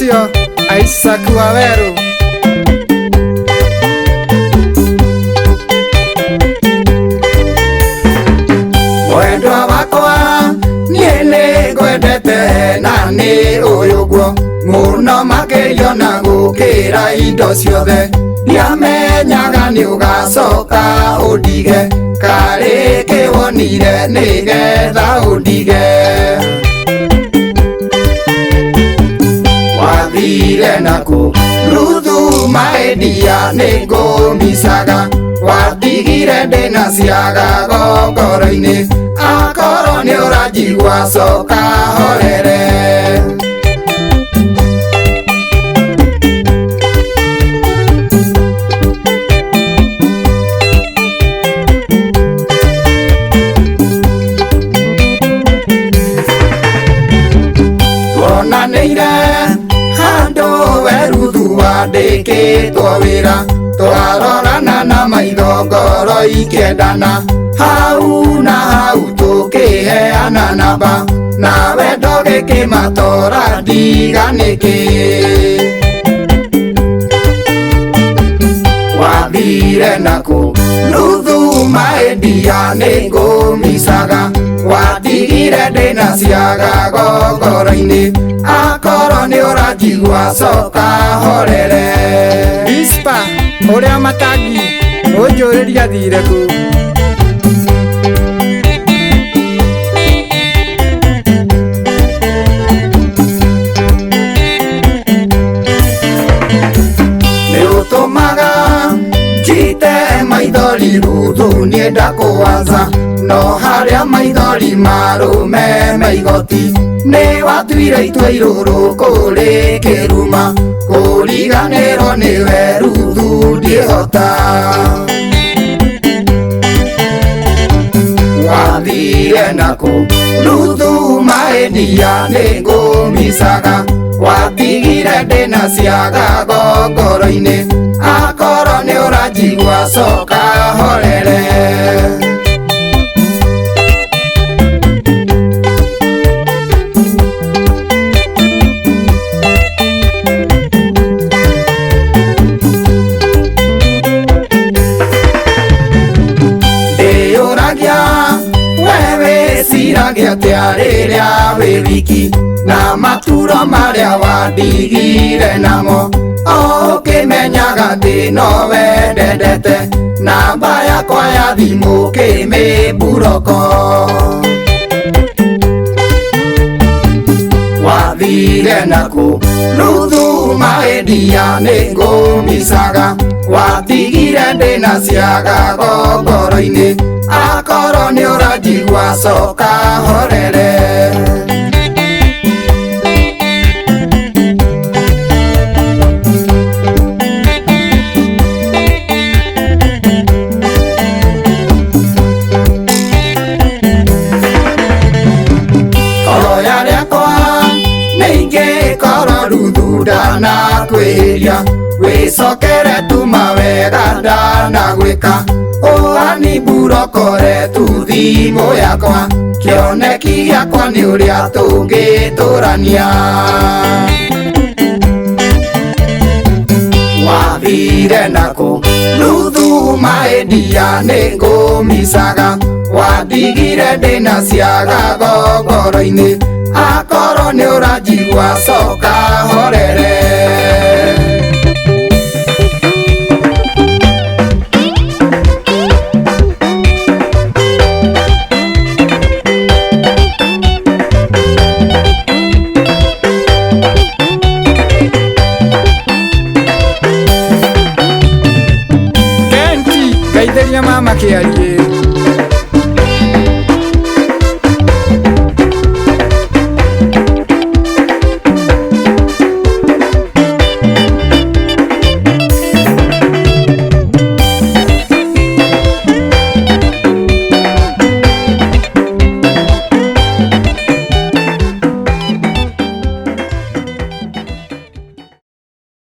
ũcio Isaac Waweru. Mwendwa wakwa niĩ nĩ ngwendete na nĩ ũyũ guo mũno makĩria na gũkĩra indo ciothe. Nĩamenyaga nĩ ũgacoka ũndige, karĩ kĩwonire nĩgetha ũndige. Wathire nakũ ruthu maendia nĩ ngũmicaga, watigire ndĩna ciagago ngoro-inĩ, akorwo nĩ ũranjigua coka horere. Tuonanĩire handũ weruthu wandĩkĩtwo wĩra, twarorana na maitho ngoro ikĩendana, hau na hau tũkĩheana namba, na wendo gĩkĩmatora ndiganĩkĩ. Wathire nakũ ruthu maendia nĩ ngũmicaga, watigire ndĩna ciagago ngoro-inĩ, akorwo nĩ ũranjigua coka horere. Ispa ũrĩa matangi ũnjũrĩria thire kũ? Nĩ ũtũmaga njite maithori ruthu niĩ ndakũwaza, no harĩa maithori marũme maigoti, nĩ watuire itua irũrũ kũrĩ kĩruma, kũriganĩrwo nĩwe ruthu ndiĩhota. Wathire nakũ ruthu maendia nĩ ngũmicaga, watigire ndĩna ciagago ngoro-inĩ, akorwo nĩ ũranjigua coka horere. Wĩciragia atĩa rĩrĩa wĩ wiki, na maturo marĩa wandigire namo, ũkĩmenyaga atĩ no wendendete, namba yakwa ya thimũ kĩmĩburoko. Wathire nakũ ruthu maendia nĩ ngũmicaga, watigire ndĩna ciagago ngoro-inĩ, akorwo nĩ ũranjigua coka horere. Oya rĩakwa nĩ ingĩkorwo ruthu ndanakwĩria, wĩcokere tuma wega ndanagwĩka, ũhani burokore tu thimũ yakwa, kĩoneki gĩakwa nĩ ũrĩa tũngĩtũrania. Wathire nakũ ruthu maendia nĩ ngũmicaga, wandigire ndĩna ciagago ngoro-inĩ, akorwo nĩ ũranjigua coka horere. Kenti, geithĩria mama kĩarie.